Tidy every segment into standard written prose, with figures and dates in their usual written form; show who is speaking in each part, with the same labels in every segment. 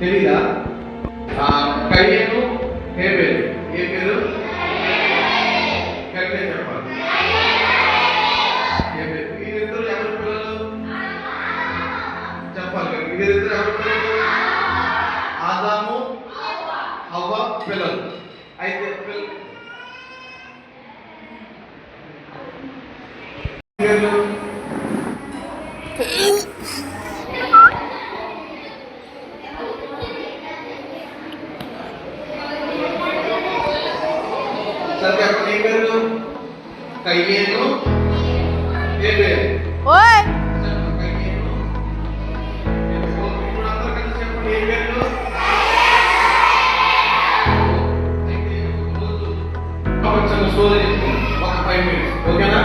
Speaker 1: తెలీదా? కయ్యను హేబెలు. ఏ పేరు? గట్టిగా చెప్పాలి. వీరిద్దరు ఎవరి పిల్లలు చెప్పాలి. వీరిద్దరు ఎవరి పిల్లలు? ఆదాము హవ్వ పిల్లలు. అయితే కయ్యేను హేబెలు.
Speaker 2: ఓయ్
Speaker 1: కయ్యేను ఇప్పుడు అందరూ కలిసి చెప్పండి. హేబెలు అయితే స్టోరీ ఒక 5 minutes, ఓకేనా?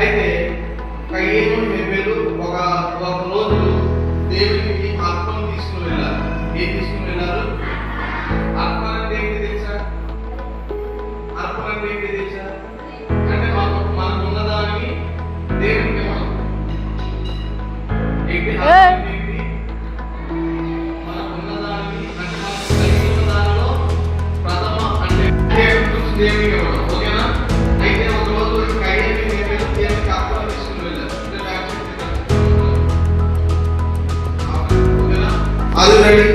Speaker 1: అయితే కయ్యేను హేబెలు ఒక రోజు దేవునికి అర్పణ తీసుకుని వెళ్ళారు. ఏం తీసుకుని వెళ్ళారు? అర్పణ అంటే ఏంటి తెలుసా? అర్పణ అంటే ఏంటి తెలుసా? అంటే మనకు ఉన్నదాన్ని దేవునికి మనకు ఉన్నదాన్ని అంటే మనకు కలిగి ఉన్న దానిలో ప్రథమ అంటే దేవునికి ఇవ్వడం, ఓకేనా? అయితే ఒక రోజు కయ్యేను హేబెలు దేవునికి అర్పణ తీసుకుని వెళ్ళారు. ఓకేనా? అది రెడీ.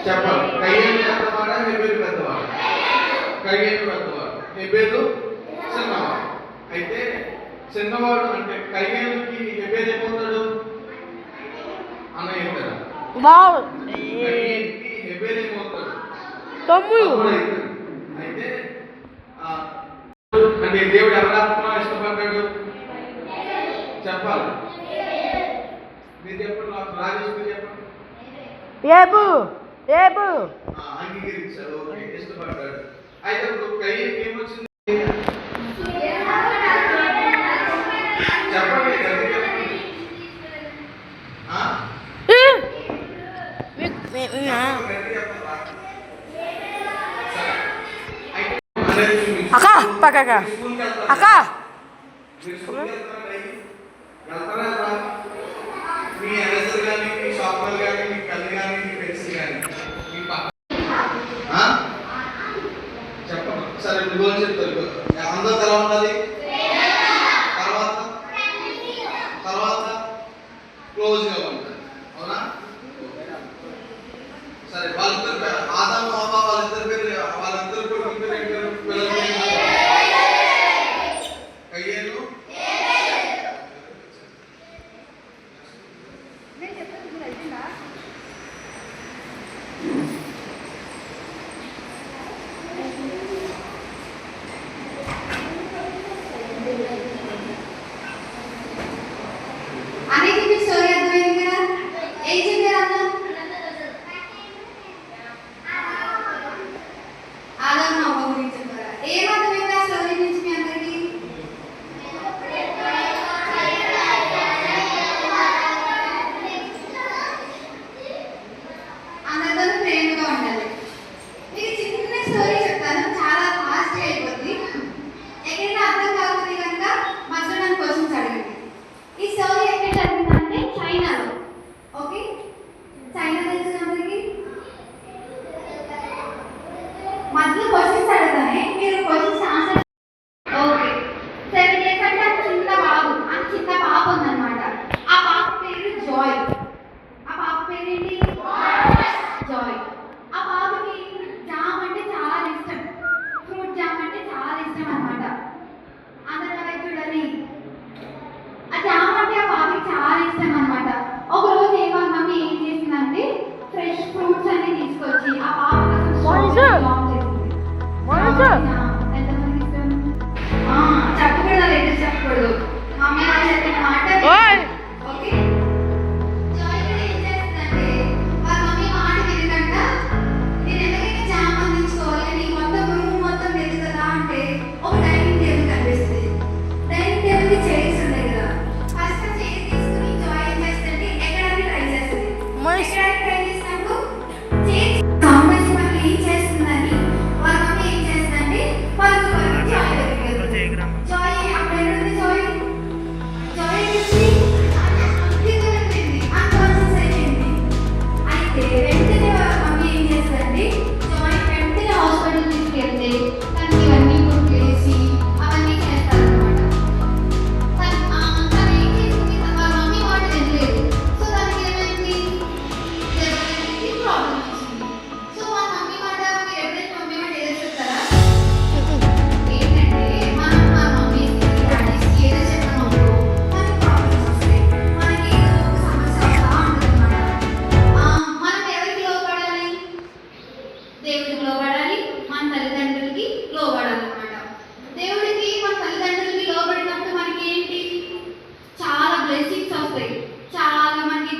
Speaker 1: చెప్పాలి. కయ్యేను పెద్దవాడా హేబెలు పెద్దవాడా? కయ్యేను పెద్దవాడు, హేబెలు చిన్నవాడు. అయితే చిన్నవాడు అంటే కయ్యేనుకి హేబెలు ఏమవుతాడు? అన్నయ్య అవుతాడు. కయ్యేనుకి హేబెలు ఏమవుతాడు?
Speaker 2: తమ్ముడు.
Speaker 1: అయితే అంటే దేవుడు ఎవరి ఆత్మ ఇష్టపడ్డాడు? చెప్పాలి. మీరు చెప్పండి. రాజేష్ మీరు చెప్పండి. అంగీకరించాడు, ఓకే, ఇష్టపడ్డాడు. అయితే ఇప్పుడు కయ్యేనుకి ఏమొచ్చింది? చెప్పండి.
Speaker 2: అక్క పక్కక అక్క
Speaker 1: మీ ఎన్ఎస్ఎల్ కానీ మీ షాపర్ కానీ మీ కళ్ళు కానీ మీ పెన్సిల్ కానీ మీ చెప్పండి. సరే గోల్ చెప్తారు. అందరూ ఎలా ఉండాలి? తర్వాత తర్వాత క్లోజ్గా ఉంటుంది, అవునా? సరే వాళ్ళిద్దరు ఆదాము హవ్వ వాళ్ళిద్దరు పేరు కొడుకు పేరు ఏం పేరు? పిల్లల పేరు కయ్యేను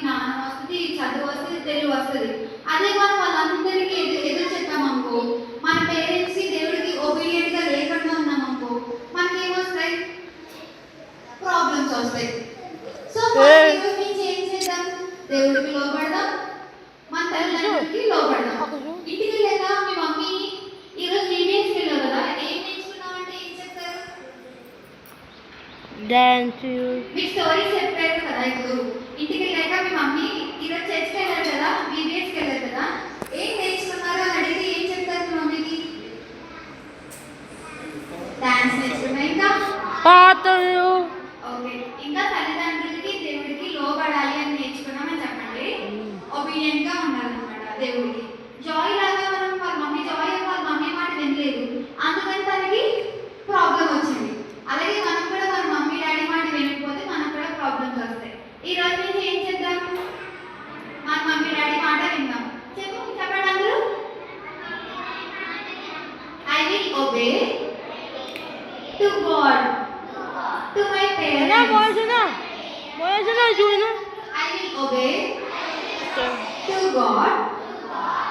Speaker 3: జ్ఞానం వస్తుంది, చదువు వస్తుంది, తెలివి వస్తుంది. అదే మనం వాళ్ళందరికీ ఎదురు చెప్పామనుకో, మన పేరెంట్స్కి దేవుడికి ఒబీడియంట్గా లేకుండా ఉన్నామనుకో, మనకి ఏమొస్తాయి? ప్రాబ్లమ్స్ వస్తాయి. సో ఈరోజు నుంచి ఏం చేద్దాం? దేవుడికి లోపడదాం, మన తల్లిదండ్రులకి లోపడదాం. ఇంటికి వెళ్ళాక మీ మమ్మీ ఈరోజు రీడియన్స్కి వెళ్ళావు కదా, ఏం నేర్చుకున్నావు అంటే ఏం చెప్తారు?
Speaker 2: డాన్స్.
Speaker 3: మీకు స్టోరీస్ చెప్పారు కదా. ఇప్పుడు ఇంటికి వెళ్ళాక మీ మమ్మీ ఈరోజు చర్చ్కి వెళ్ళారు కదా, బీబీఎస్కి వెళ్ళారు కదా, ఏం నేర్చుకున్నారు అని అడిగితే ఏం చెప్తారు మీ మమ్మీకి? డాన్స్ నేర్చుకున్నా, ఇంకా
Speaker 2: పాటలు.
Speaker 3: ఓకే, ఇంకా తల్లిదండ్రులకి దేవుడికి లోబడాలి అని నేర్చుకున్నామని చెప్పండి. ఒబీడియంట్ గా ఉండాలన్నమాట దేవుడికి. జాయ్ లాగా మనం వాళ్ళ మమ్మీ మాట వినలేదు, అందుకని తనకి ప్రాబ్లం వచ్చింది. అలాగే మనం కూడా మన మమ్మీ డాడీ మాట వినకపోతే మనకు కూడా ప్రాబ్లమ్స్ వస్తాయి. ఈ రోజు నుంచి ఏం చేద్దాం? మన మమ్మీ డాడీ మాట విందాం. చెప్పండి అందరూ. I will obey to God, to my parents. I will obey to God,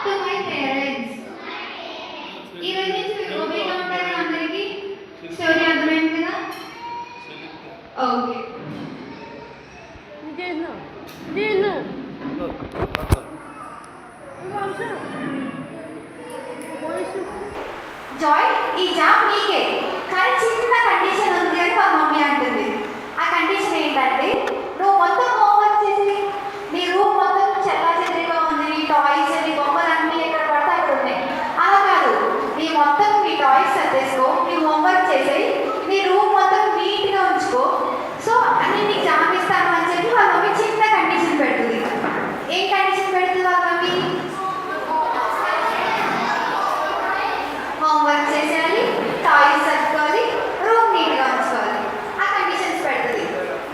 Speaker 3: to my parents. ఈ రోజు నుంచి మీరు ఒబేగా ఉంటారా? అందరికీ స్టోరీ అర్థమైంది కదా? ఓకే. జాయ్, ఈ జాబ్ నీకే, కానీ చిన్న కండిషన్ ఉంది అని మా మమ్మీ అంటుంది. ఆ కండిషన్ ఏంటంటే, నువ్వు మొత్తం హోంవర్క్ చేసి నీ రూమ్ మొత్తం చెల్లాచెదరిగా ఉంది, నీ టాయ్స్ నీ బొమ్మలు అన్నీ ఎక్కడ పడితే అక్కడ ఉన్నాయి. అలా కాదు, నీ మొత్తం నీ టాయ్స్ సర్దేసుకో, నీ హోంవర్క్ చేసేయి, నీ రూమ్ మొత్తం నీట్గా ఉంచుకో, సో నేను నీకు జాబ్ ఇస్తాను అని చెప్పి వాళ్ళ మమ్మీ చిన్న కండిషన్ పెడుతుంది. ఏం కండిషన్ పెడుతుంది వాళ్ళ మమ్మీ? హోంవర్క్ చేసేయాలి, టాయ్స్ సర్దుకోవాలి, రూమ్ నీట్గా ఉంచుకోవాలి. ఆ కండిషన్స్ పెడుతుంది.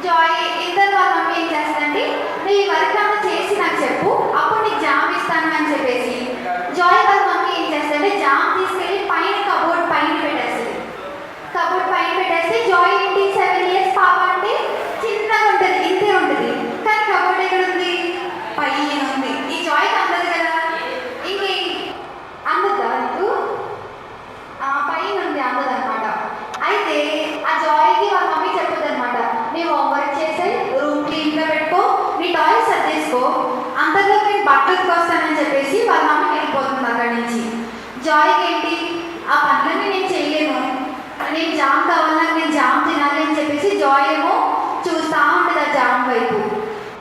Speaker 3: జాయ్ ఇద్దరు వాళ్ళ మమ్మీ ఏం చేస్తుందంటే, నువ్వు ఈ వర్క్ అంతా చేసి నాకు చెప్పు, అప్పుడు నీకు జామ్ ఇస్తాను అని చెప్పేసి జాయ్ వాళ్ళ మమ్మీ ఏం చేస్తుందంటే జామ్ తీసుకెళ్ళి పైన కబోర్డ్ పైన పెట్టేస్తుంది. కబోర్డ్ పైన పెట్టేస్తే జాయ్ ఏంటి 7 years పాప అంటే చిన్నగా ఉంటుంది, ఇంతే ఉంటుంది. కానీ కబోర్డ్ ఎక్కడ ఉంది? పైన ఉంది. ఈ జాయ్కి అందదు కదా, ఇంకే అందదా నీకు? పైన ఉంది, అందదన్నమాట. అయితే ఆ జాయ్కి వాళ్ళ మమ్మీ చెప్తుంది అనమాట, నీ హోంవర్క్ చేసే, రూమ్ క్లీన్గా పెట్టుకో, నీ టాయ్స్ సర్దేసుకో, అంతలో నేను బట్టలకు వస్తానని చెప్పేసి వాళ్ళ మమ్మీ వెళ్ళిపోతుంది అక్కడి నుంచి. జాయ్కి ఏంటి, ఆ పనులన్నీ నేను చేయలేను, నేను జామ్ కావాలన్నా నేను జామ్ తినాలి అని చెప్పేసి జాయ్ ఏమో చూస్తూ ఉంటుంది ఆ జామ్ వైపు.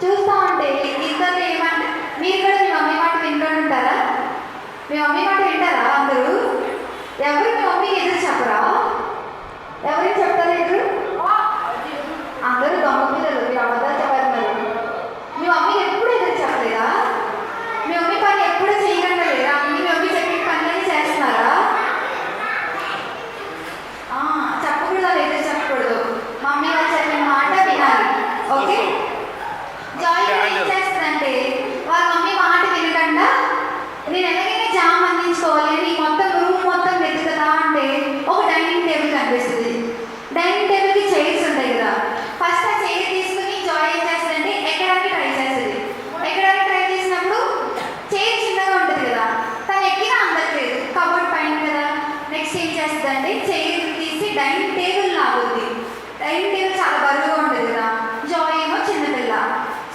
Speaker 3: చూస్తూ ఉంటే ఇద్దరు ఏమంటే, మీరు కూడా మీ మమ్మీ మాట వింటూ ఉంటారా? మీ మమ్మీ మాట వింటారా అందరూ? ఎవరు మీ మమ్మీకి ఎదురు చెప్పరా? ఎవరికి చెప్తారా ఎదురు? అందరూ దొంగ పిల్లలు, మీరు అబద్ధాలు చెప్పారు. మీ మమ్మీకి ఎప్పుడు ఎదురు చెప్పలేదా? మీ మమ్మీ పని ఎప్పుడు చేయకుండా లేదా? మీ మమ్మీ చెప్పే పనులన్నీ చేస్తున్నారా? చెప్పకూడదు, అలా ఎదురు చెప్పకూడదు. మమ్మీ వాళ్ళు చెప్పిన మాట వినాలి. ఓకే. జాయ్ ఏం చేస్తుందంటే, వాళ్ళ మమ్మీ మాట వినకుండా నేను ఎలాగైనా జామ్ అందించుకోవాలి అని మొత్తం రూమ్ మొత్తం వెతుకుతా అంటే ఒక డైనింగ్ టేబుల్ కనిపిస్తుంది. డైనింగ్ టేబుల్కి చైర్స్ ఉంటాయి కదా, ఫస్ట్ ఆ చైర్ తీసుకుని జాయ్ ఏం చేస్తుందంటే ఎక్కడానికి ట్రై చేస్తుంది. ఎక్కడానికి ట్రై చేసినప్పుడు చైర్ చిన్నగా ఉంటుంది కదా, తను ఎక్కినా అందట్లేదు, కబోర్డ్ పైన కదా. నెక్స్ట్ ఏం చేస్తుందంటే చైర్ తీసి డైనింగ్ టేబుల్ లాగుద్ది. డైనింగ్ టేబుల్ చాలా బరువుగా ఉంటుంది కదా, జాయ్ ఏమో చిన్నపిల్ల.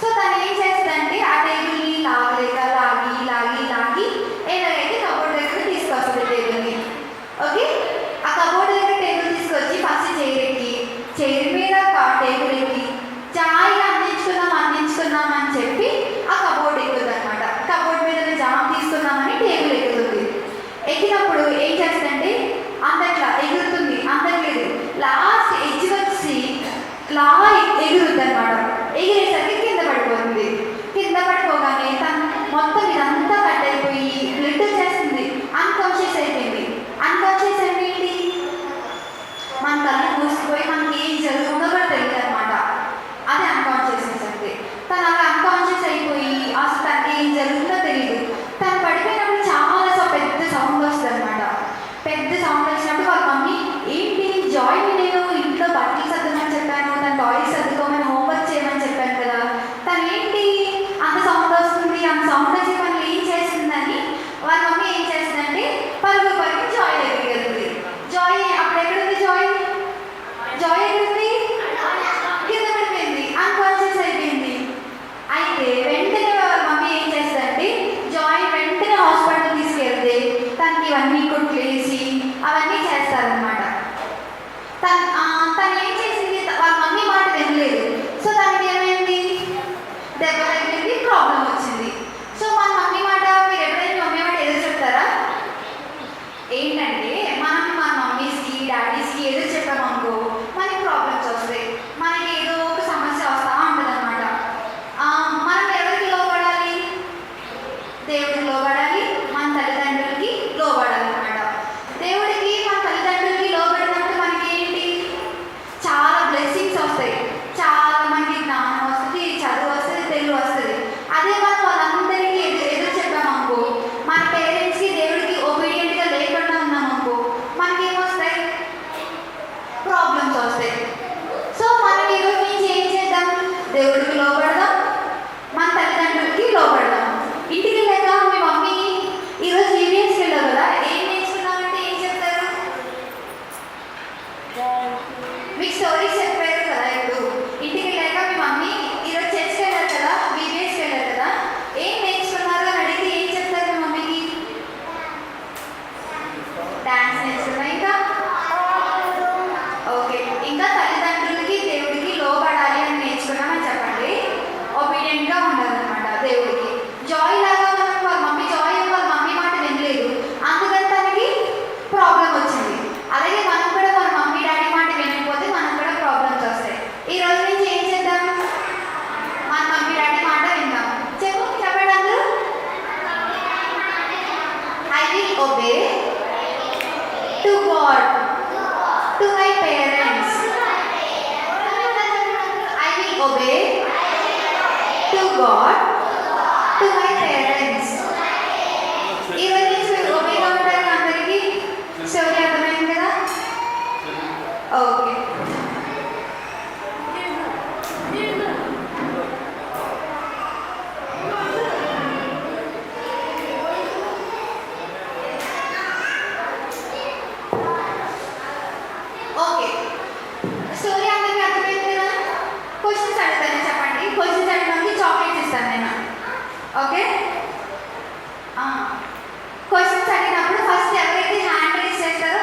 Speaker 3: సో తను ఏం చేస్తుందంటే ఆ టేబుల్ని లాగలేక లాగి లాగి లాగి ఎలాగైతే కబోర్డ్ దగ్గర తీసుకొస్తుంది God, to my parents. ఈరోజు నుంచి మీరు ఓపికగా ఉంటారు అందరికీ. స్టోరీ అర్థమైంది కదా? ఓకే. ఓకే, స్టోరీ అందరికీ అర్థమైంది కదా? క్వశ్చన్స్ అడుగుతాను, చెప్పండి. క్వశ్చన్స్ అడగడానికి చాక్లెట్స్ ఇస్తాను నేను. ఓకే, క్వశ్చన్స్ అడిగినప్పుడు ఫస్ట్ ఎవరైతే హ్యాండ్ రేస్ చేస్తారో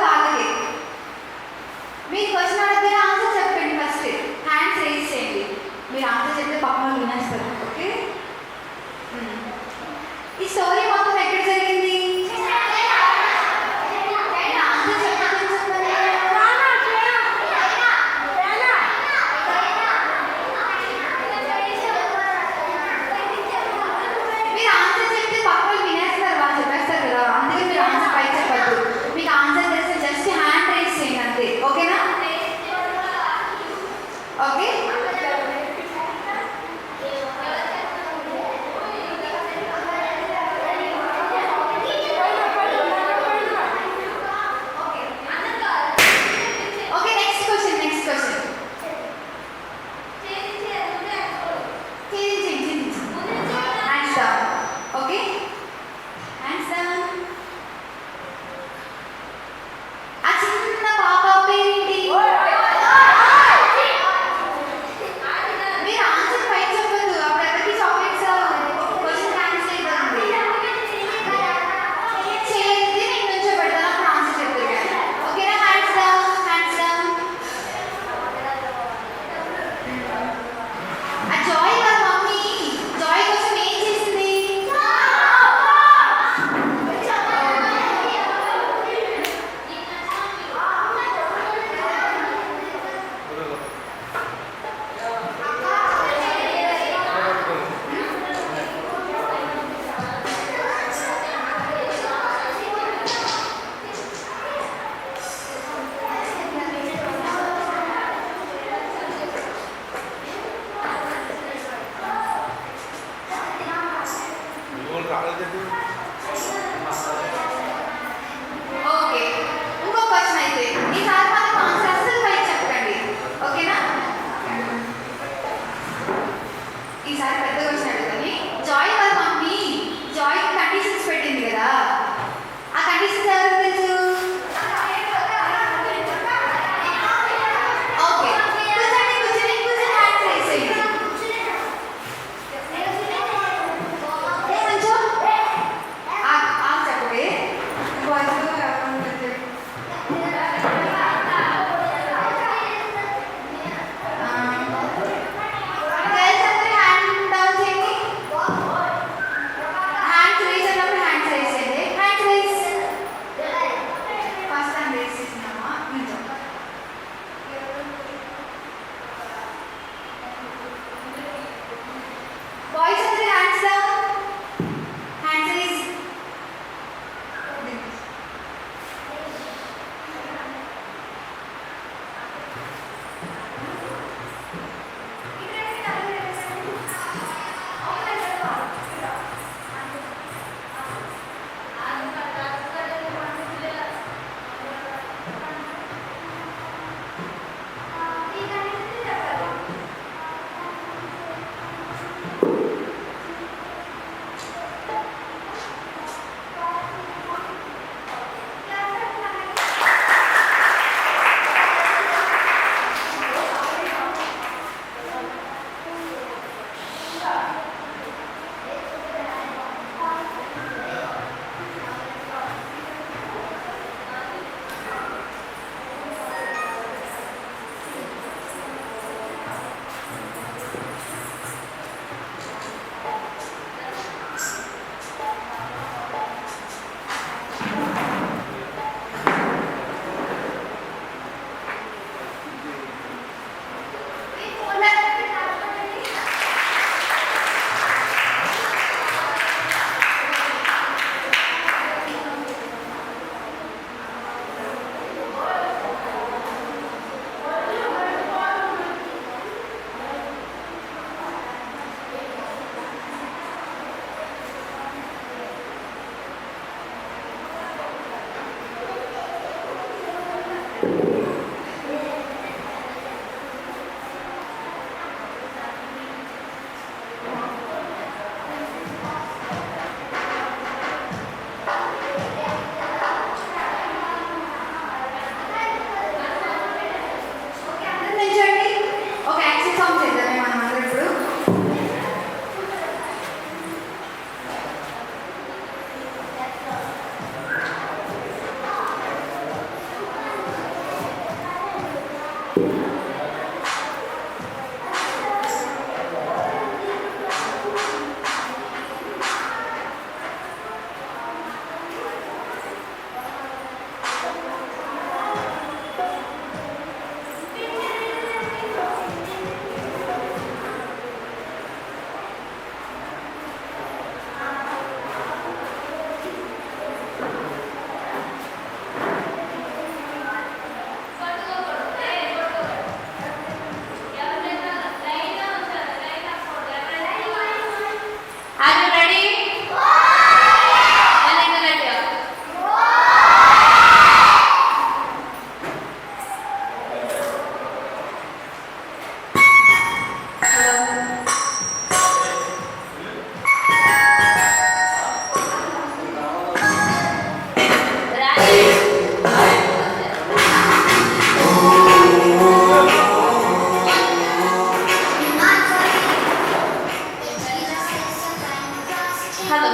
Speaker 3: హలో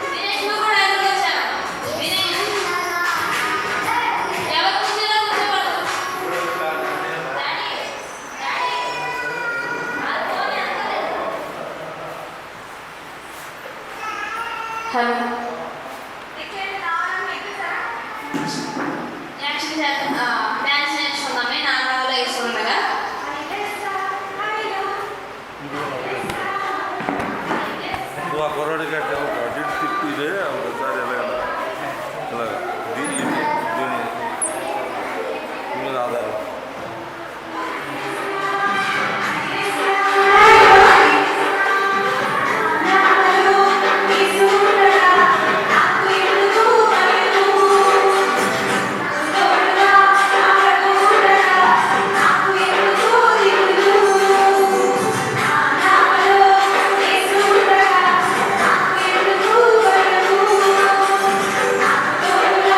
Speaker 3: దినేష్ నువ్వు కూడా ఎదురు వచ్చాను దినేష్ ఎవరు కూర్చోలో కూర్చోబడు డాడీ డాడీ అది ఫోన్ ఎత్తలేదు హలో యాక్చువల్లీ డ్యాన్స్ నేర్చుకుందామే నాన్న వాళ్ళు వేసుకుంటారా
Speaker 4: నువ్వు ఆ కొరడు కట్టే అటు తిప్పిదే ఒకసారి ఎలాగ దీని మీద ఆధారం
Speaker 3: నాకు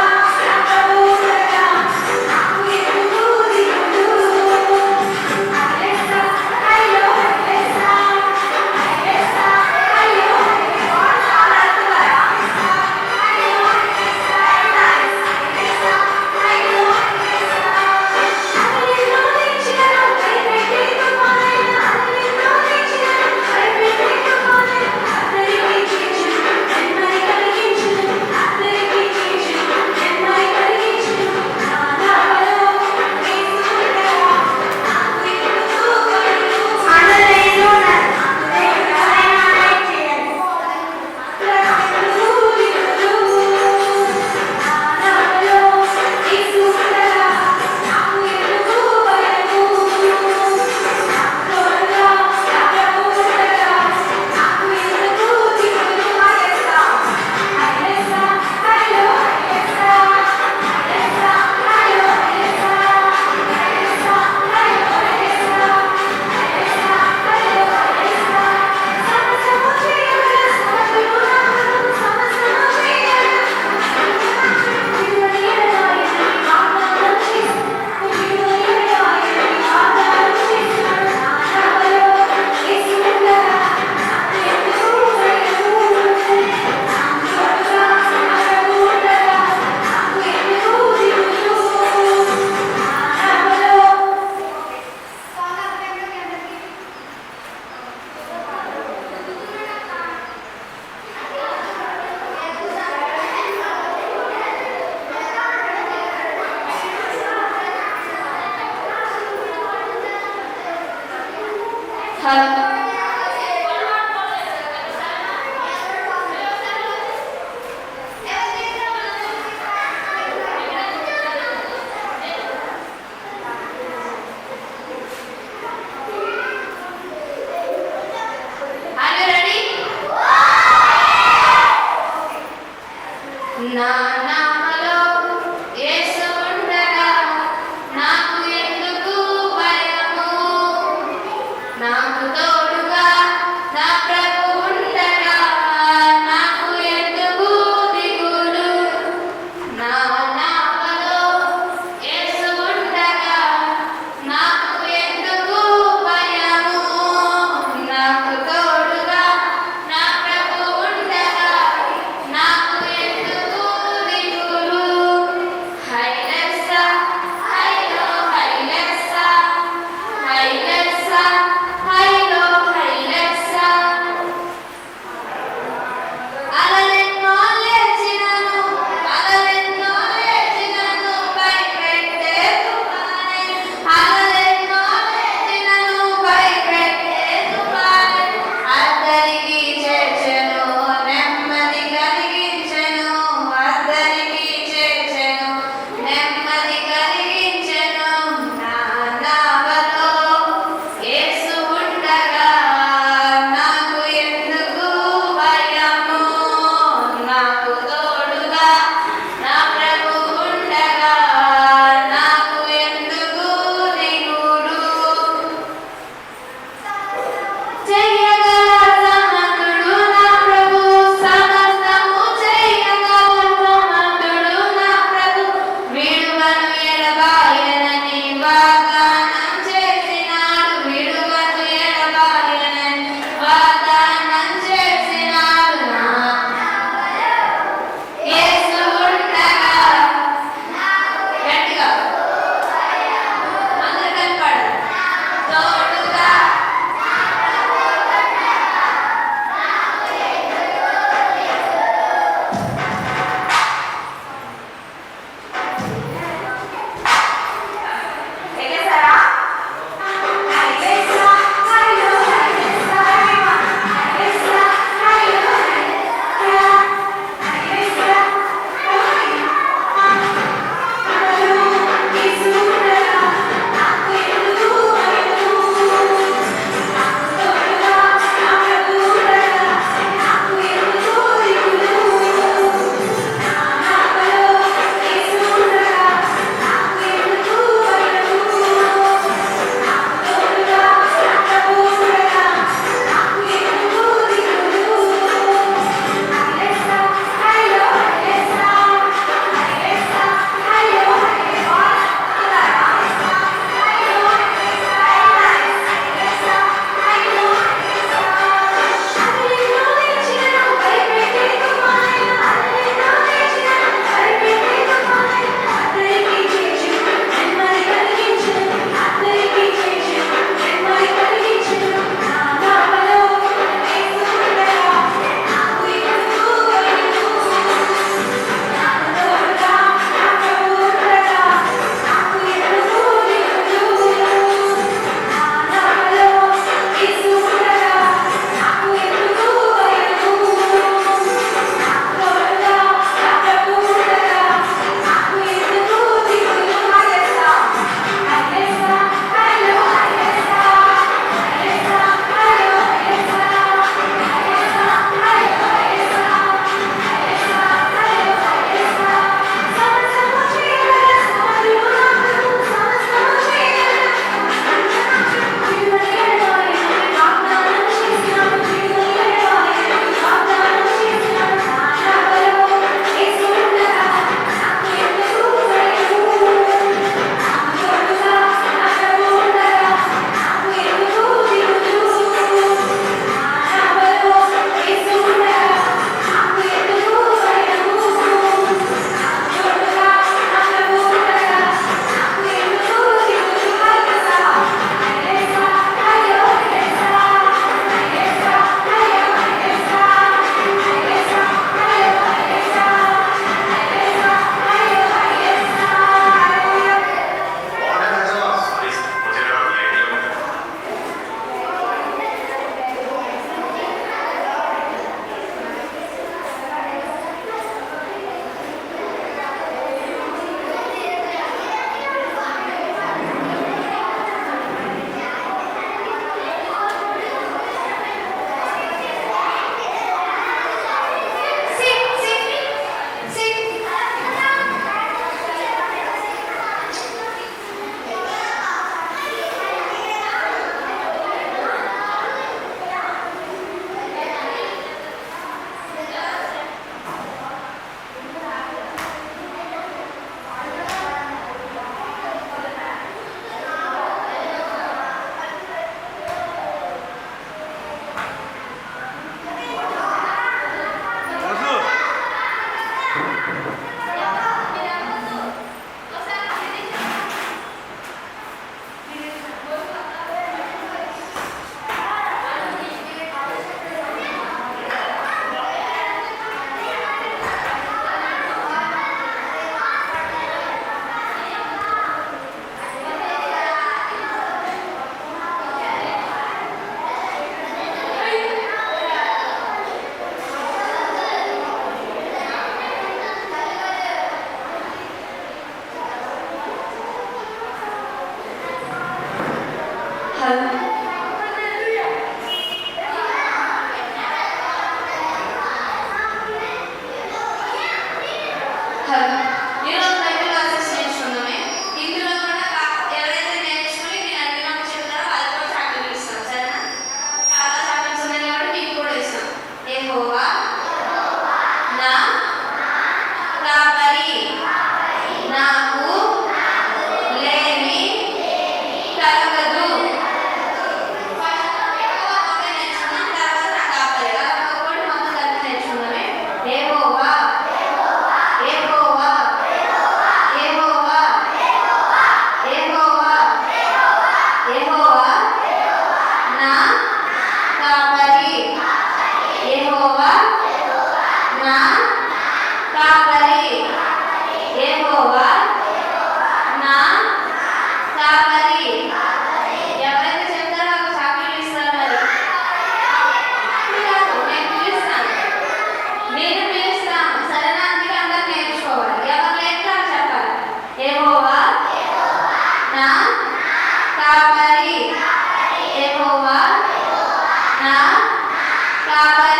Speaker 3: పాప